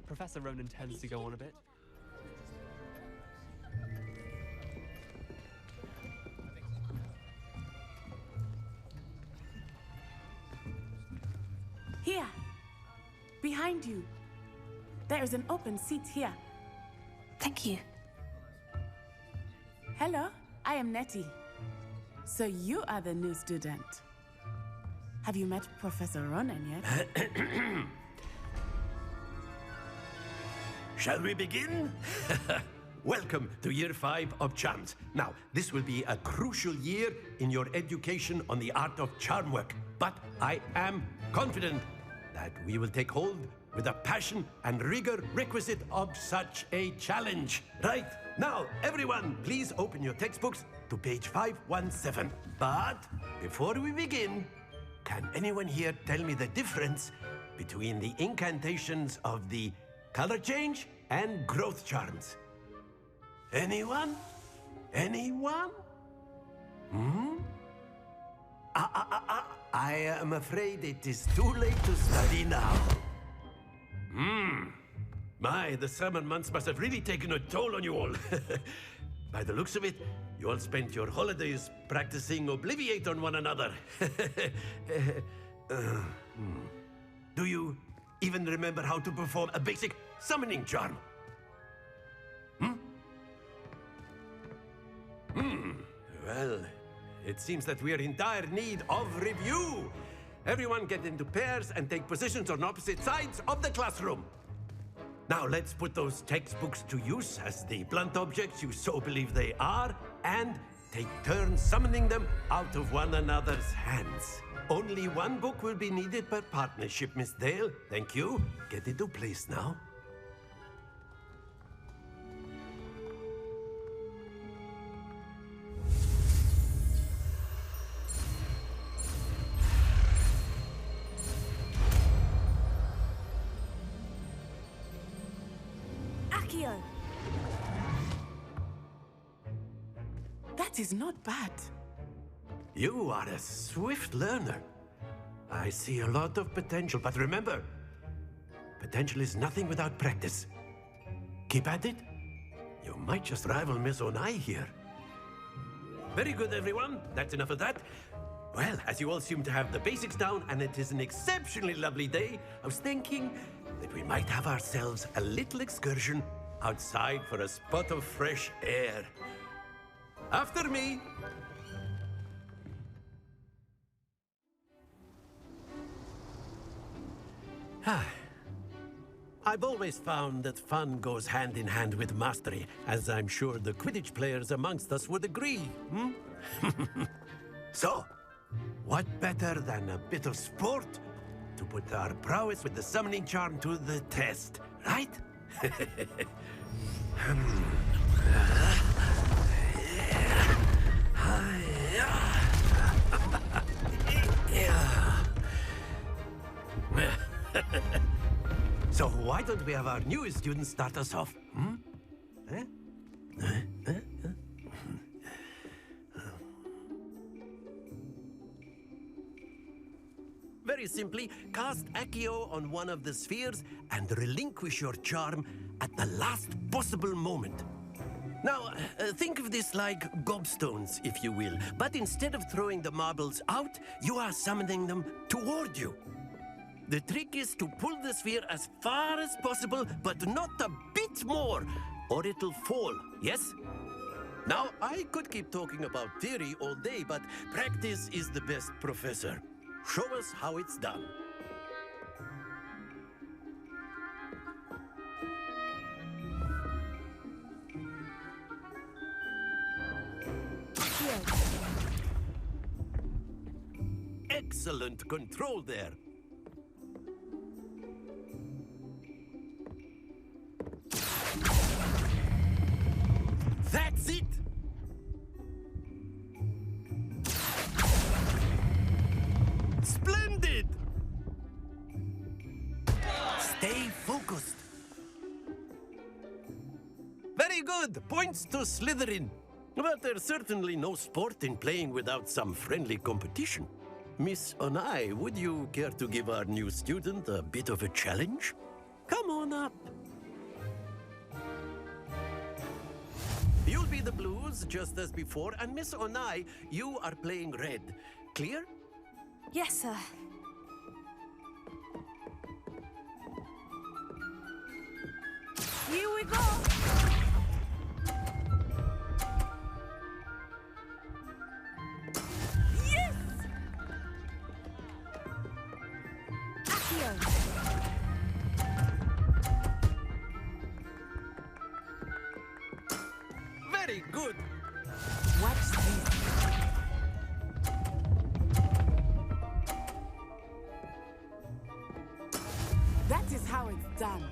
Professor Ronan tends to go on a bit. Here, behind you. There is an open seat here. Thank you. Hello, I am Nettie. So you are the new student. Have you met Professor Ronan yet? Shall we begin? Welcome to Year 5 of Charms. Now, this will be a crucial year in your education on the art of charm work. But I am confident that we will take hold with the passion and rigor requisite of such a challenge. Right, now, everyone, please open your textbooks to page 517. But before we begin, can anyone here tell me the difference between the incantations of the color change and growth charms? Anyone? Anyone? I am afraid it is too late to study now. My, the summer months must have really taken a toll on you all. By the looks of it, you all spent your holidays practicing Obliviate on one another. Do you even remember how to perform a basic summoning charm? Well, it seems that we are in dire need of review. Everyone get into pairs and take positions on opposite sides of the classroom. Now let's put those textbooks to use as the blunt objects you so believe they are, and take turns summoning them out of one another's hands. Only one book will be needed per partnership, Miss Dale. Thank you. Get into place now. Akio! That is not bad. You are a swift learner. I see a lot of potential, but remember, potential is nothing without practice. Keep at it. You might just rival Miss Onai here. Very good, everyone. That's enough of that. Well, as you all seem to have the basics down, and it is an exceptionally lovely day, I was thinking that we might have ourselves a little excursion outside for a spot of fresh air. After me. I've always found that fun goes hand in hand with mastery, as I'm sure the Quidditch players amongst us would agree. So, what better than a bit of sport to put our prowess with the summoning charm to the test, right? So why don't we have our newest student start us off? Very simply, cast Accio on one of the spheres and relinquish your charm at the last possible moment. Now, think of this like gobstones, if you will, but instead of throwing the marbles out, you are summoning them toward you. The trick is to pull the sphere as far as possible, but not a bit more, or it'll fall, yes? Now, I could keep talking about theory all day, but practice is the best professor. Show us how it's done. Excellent control there. That's it! Splendid! Stay focused. Very good. Points to Slytherin. But there's certainly no sport in playing without some friendly competition. Miss Onai, would you care to give our new student a bit of a challenge? Come on up. You'll be the blues just as before, and Miss Onai, you are playing red. Clear? Yes, sir. Here we go! Yes! Accio. Very good. Watch this. That is how it's done.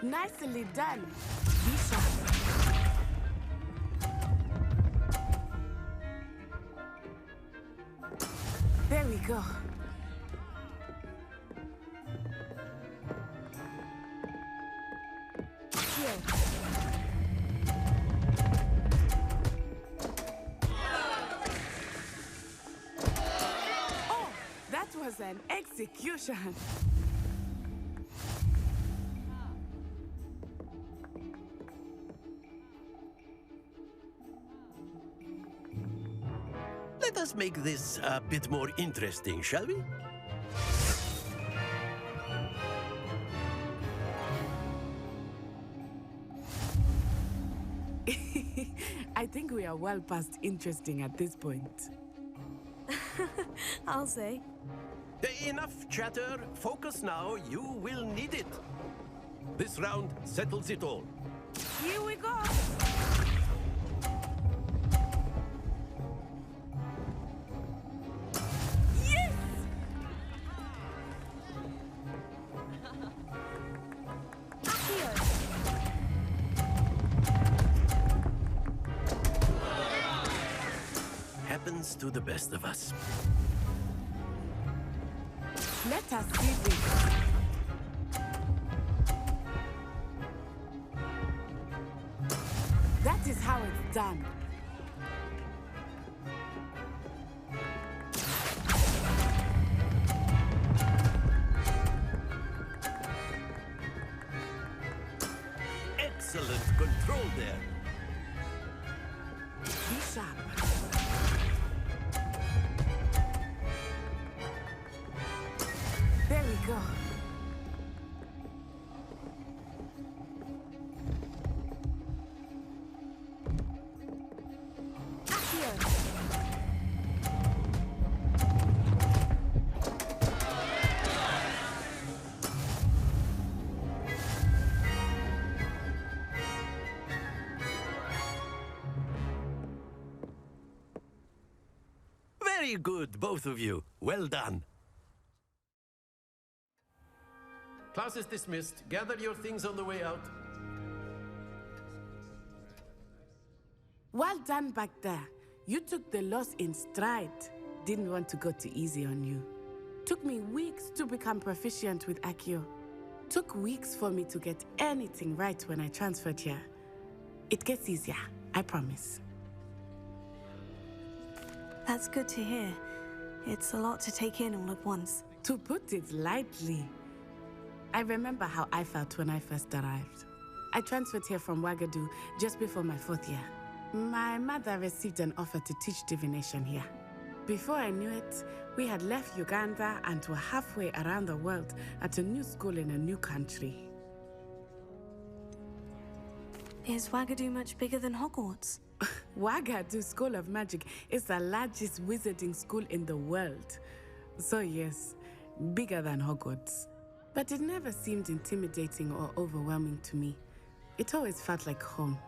Nicely done. Be sharp. There we go. Oh, that was an execution. Let us make this a bit more interesting, shall we? I think we are well past interesting at this point. I'll say. Enough chatter. Focus now. You will need it. This round settles it all. Here we go. Yes! Accio. Happens to the best of us. Let us see this. That is how it's done. Excellent control there. Be sharp. There we go. Accio. Very good, both of you. Well done. Class is dismissed. Gather your things on the way out. Well done back there. You took the loss in stride. Didn't want to go too easy on you. Took me weeks to become proficient with Accio. Took weeks for me to get anything right when I transferred here. It gets easier, I promise. That's good to hear. It's a lot to take in all at once. To put it lightly, I remember how I felt when I first arrived. I transferred here from Wagadu just before my 4th year. My mother received an offer to teach divination here. Before I knew it, we had left Uganda and were halfway around the world at a new school in a new country. Is Wagadu much bigger than Hogwarts? Wagadu School of Magic is the largest wizarding school in the world. So yes, bigger than Hogwarts. But it never seemed intimidating or overwhelming to me. It always felt like home.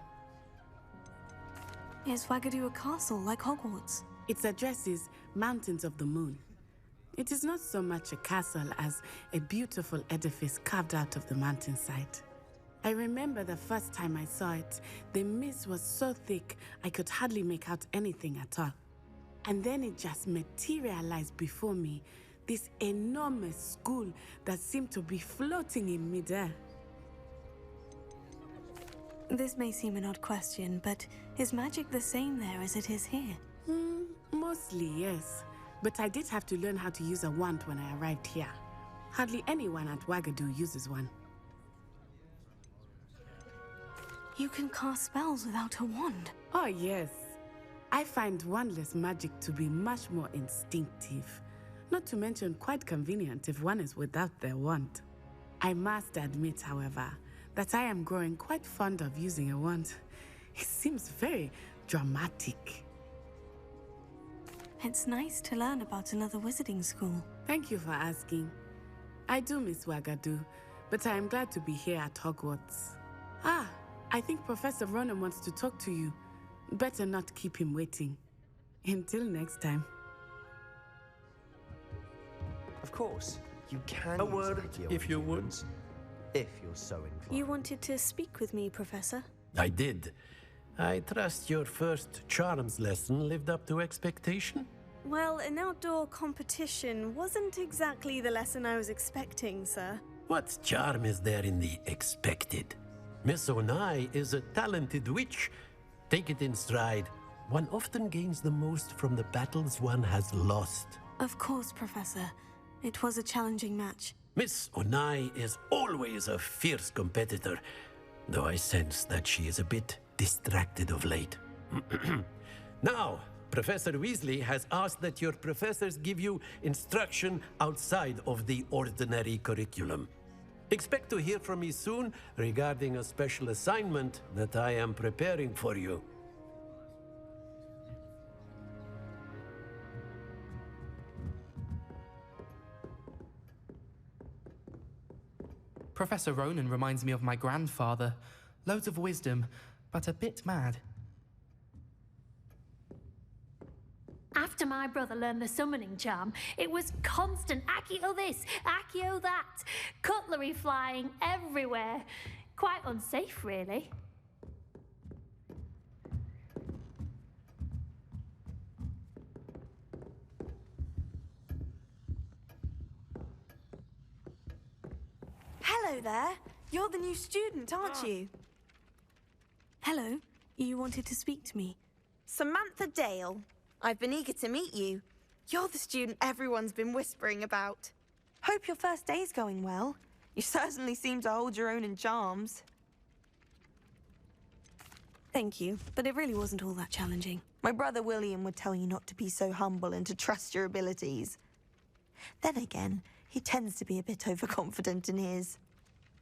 Is Wagadu a castle like Hogwarts? Its address is Mountains of the Moon. It is not so much a castle as a beautiful edifice carved out of the mountainside. I remember the first time I saw it, the mist was so thick I could hardly make out anything at all. And then it just materialized before me, this enormous school that seemed to be floating in midair. This may seem an odd question, but is magic the same there as it is here? Mostly, yes. But I did have to learn how to use a wand when I arrived here. Hardly anyone at Wagadu uses one. You can cast spells without a wand. Oh, yes. I find wandless magic to be much more instinctive. Not to mention quite convenient if one is without their wand. I must admit, however, that I am growing quite fond of using a wand. It seems very dramatic. It's nice to learn about another wizarding school. Thank you for asking. I do miss Wagadu, but I am glad to be here at Hogwarts. Ah, I think Professor Ronan wants to talk to you. Better not keep him waiting. Until next time. Of course, you can A use word, Accio if on you would. humans, if you're so inclined. You wanted to speak with me, Professor? I did. I trust your first charms lesson lived up to expectation? Well, an outdoor competition wasn't exactly the lesson I was expecting, sir. What charm is there in the expected? Miss Onai is a talented witch. Take it in stride. One often gains the most from the battles one has lost. Of course, Professor. It was a challenging match. Miss Onai is always a fierce competitor, though I sense that she is a bit distracted of late. Now, Professor Weasley has asked that your professors give you instruction outside of the ordinary curriculum. Expect to hear from me soon regarding a special assignment that I am preparing for you. Professor Ronan reminds me of my grandfather. Loads of wisdom, but a bit mad. After my brother learned the summoning charm, it was constant Accio this, Accio that, cutlery flying everywhere. Quite unsafe, really. Hello there. You're the new student, aren't you? Hello. You wanted to speak to me. Samantha Dale. I've been eager to meet you. You're the student everyone's been whispering about. Hope your first day's going well. You certainly seem to hold your own in charms. Thank you, but it really wasn't all that challenging. My brother William would tell you not to be so humble and to trust your abilities. Then again, he tends to be a bit overconfident in his.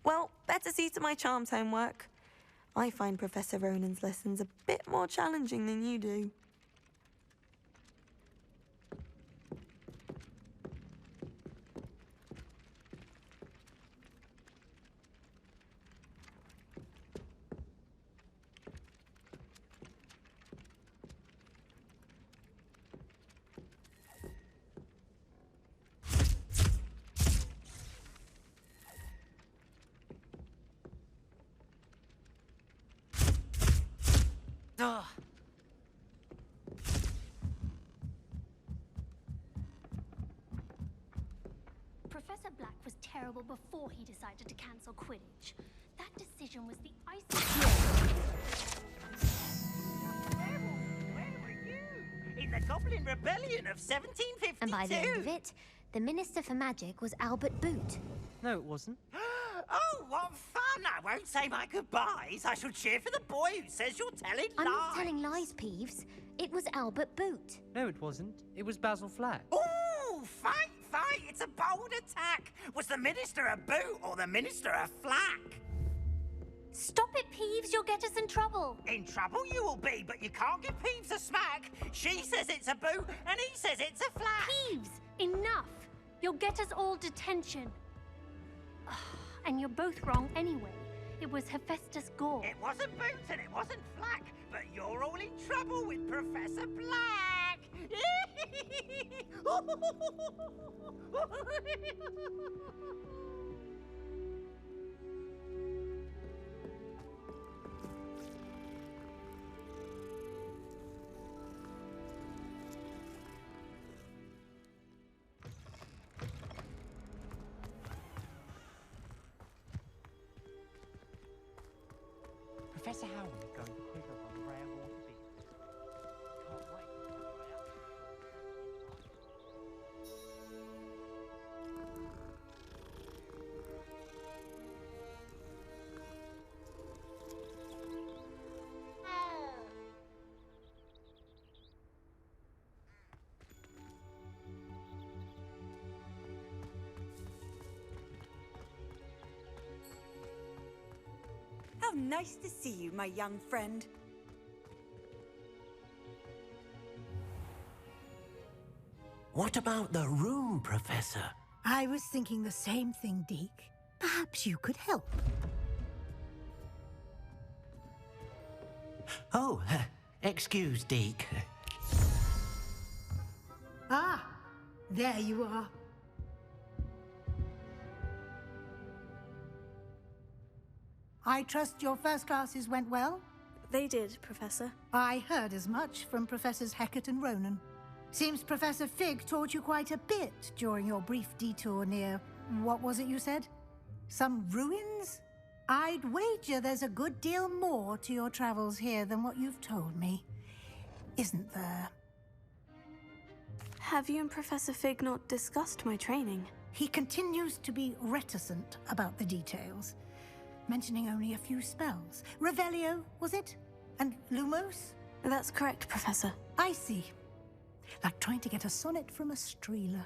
Well, better see to my charms homework. I find Professor Ronan's lessons a bit more challenging than you do. Ugh. Professor Black was terrible before he decided to cancel Quidditch. That decision was the icing. Where were you? In the Goblin Rebellion of 1752. And by the end of it, the Minister for Magic was Albert Boot. No, it wasn't. Oh, what fun! I won't say my goodbyes. I shall cheer for the boy who says you're telling lies. I'm not telling lies, Peeves. It was Albert Boot. No, it wasn't. It was Basil Flack. Ooh, fight, fight! It's a bold attack. Was the Minister a boot or the Minister a flack? Stop it, Peeves, you'll get us in trouble. In trouble you will be, but you can't give Peeves a smack. She says it's a boot and he says it's a flack. Peeves, enough. You'll get us all detention. And you're both wrong anyway. It was Hephaestus Gore. It wasn't boot and it wasn't flack, but you're all in trouble with Professor Black. Professor How nice to see you, my young friend. What about the room, Professor? I was thinking the same thing, Deke. Perhaps you could help. Oh, excuse, Deke. Ah, there you are. I trust your first classes went well? They did, Professor. I heard as much from Professors Hecat and Ronan. Seems Professor Fig taught you quite a bit during your brief detour near... what was it you said? Some ruins? I'd wager there's a good deal more to your travels here than what you've told me. Isn't there? Have you and Professor Fig not discussed my training? He continues to be reticent about the details, mentioning only a few spells. Revelio, was it? And Lumos? That's correct, Professor. I see. Like trying to get a sonnet from a streeler.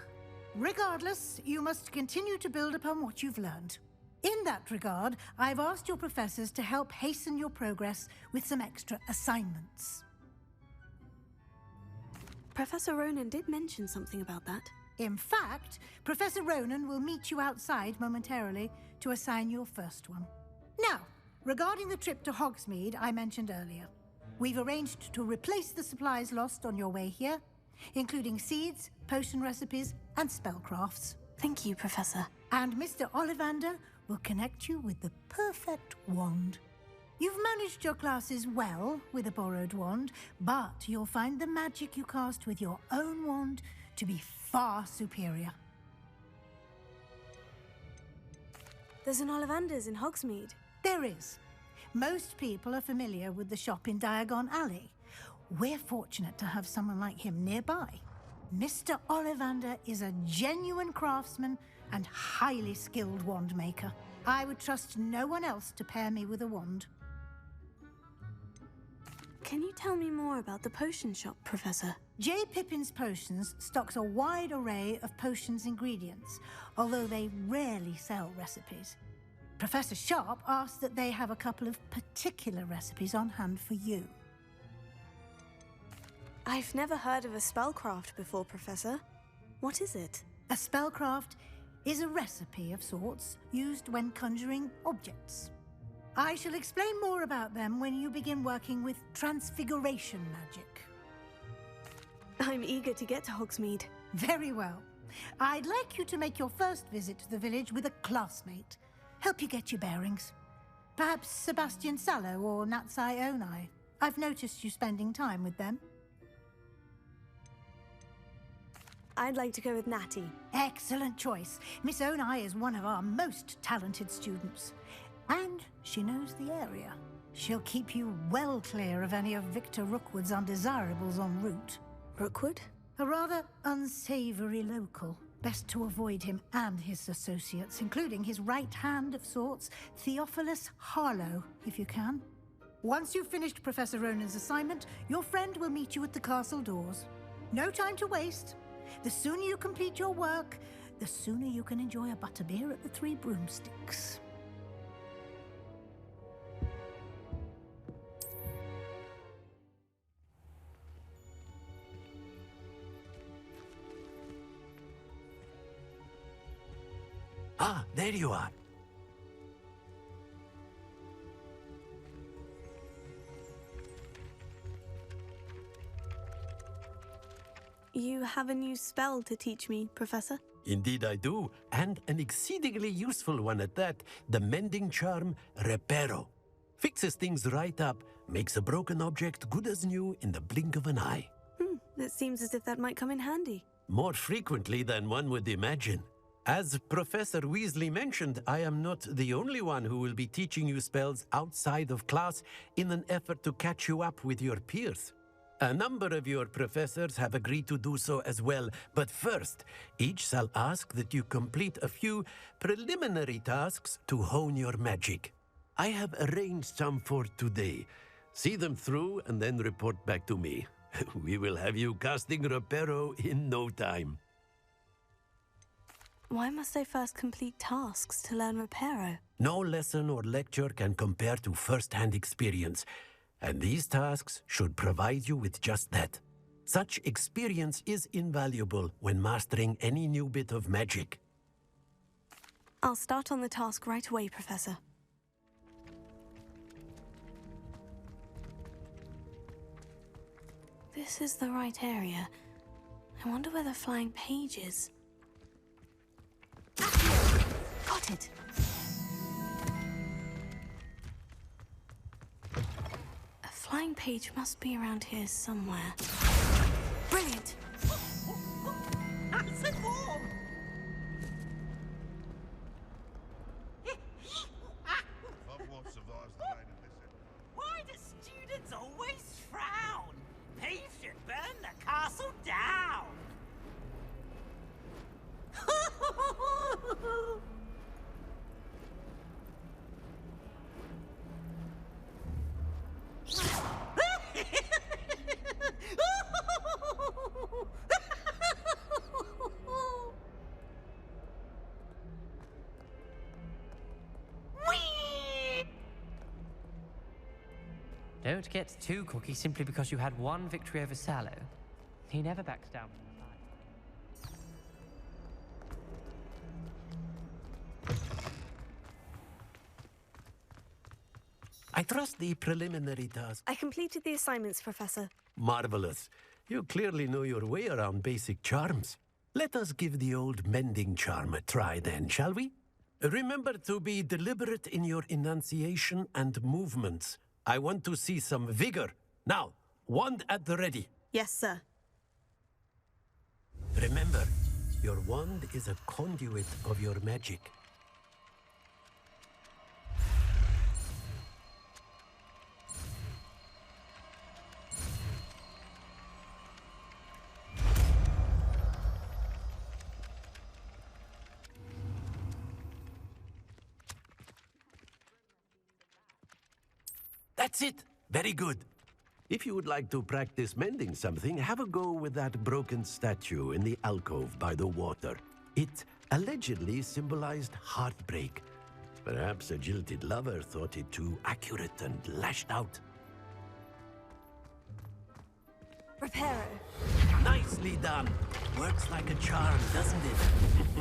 Regardless, you must continue to build upon what you've learned. In that regard, I've asked your professors to help hasten your progress with some extra assignments. Professor Ronan did mention something about that. In fact, Professor Ronan will meet you outside momentarily to assign your first one. Now, regarding the trip to Hogsmeade I mentioned earlier, we've arranged to replace the supplies lost on your way here, including seeds, potion recipes, and spellcrafts. Thank you, Professor. And Mr. Ollivander will connect you with the perfect wand. You've managed your classes well with a borrowed wand, but you'll find the magic you cast with your own wand to be far superior. There's an Ollivander's in Hogsmeade. There is. Most people are familiar with the shop in Diagon Alley. We're fortunate to have someone like him nearby. Mr. Ollivander is a genuine craftsman and highly skilled wand maker. I would trust no one else to pair me with a wand. Can you tell me more about the potion shop, Professor? J. Pippin's Potions stocks a wide array of potions ingredients, although they rarely sell recipes. Professor Sharp asked that they have a couple of particular recipes on hand for you. I've never heard of a spellcraft before, Professor. What is it? A spellcraft is a recipe of sorts used when conjuring objects. I shall explain more about them when you begin working with transfiguration magic. I'm eager to get to Hogsmeade. Very well. I'd like you to make your first visit to the village with a classmate. Help you get your bearings. Perhaps Sebastian Sallow or Natsai Onai. I've noticed you spending time with them. I'd like to go with Natty. Excellent choice. Miss Onai is one of our most talented students. And she knows the area. She'll keep you well clear of any of Victor Rookwood's undesirables en route. Rookwood? A rather unsavory local. Best to avoid him and his associates, including his right hand of sorts, Theophilus Harlow, if you can. Once you've finished Professor Ronan's assignment, your friend will meet you at the castle doors. No time to waste. The sooner you complete your work, the sooner you can enjoy a butterbeer at the Three Broomsticks. Ah, there you are. You have a new spell to teach me, Professor? Indeed I do, and an exceedingly useful one at that, the mending charm Reparo. Fixes things right up, makes a broken object good as new in the blink of an eye. It seems as if that might come in handy. More frequently than one would imagine. As Professor Weasley mentioned, I am not the only one who will be teaching you spells outside of class in an effort to catch you up with your peers. A number of your professors have agreed to do so as well, but first, each shall ask that you complete a few preliminary tasks to hone your magic. I have arranged some for today. See them through and then report back to me. We will have you casting Reparo in no time. Why must I first complete tasks to learn Reparo? No lesson or lecture can compare to first-hand experience, and these tasks should provide you with just that. Such experience is invaluable when mastering any new bit of magic. I'll start on the task right away, Professor. This is the right area. I wonder where the flying page is. Got it. A flying page must be around here somewhere. Brilliant! Nice and warm! Why do students always frown? Thieves should burn the castle down! Don't get too cocky simply because you had one victory over Sallow. He never backs down from the fight. I trust the preliminary task. I completed the assignments, Professor. Marvelous. You clearly know your way around basic charms. Let us give the old mending charm a try then, shall we? Remember to be deliberate in your enunciation and movements. I want to see some vigor. Now, wand at the ready. Yes, sir. Remember, your wand is a conduit of your magic. That's it. Very good. If you would like to practice mending something, have a go with that broken statue in the alcove by the water. It allegedly symbolized heartbreak. Perhaps a jilted lover thought it too accurate and lashed out. Reparo. Nicely done. Works like a charm, doesn't it?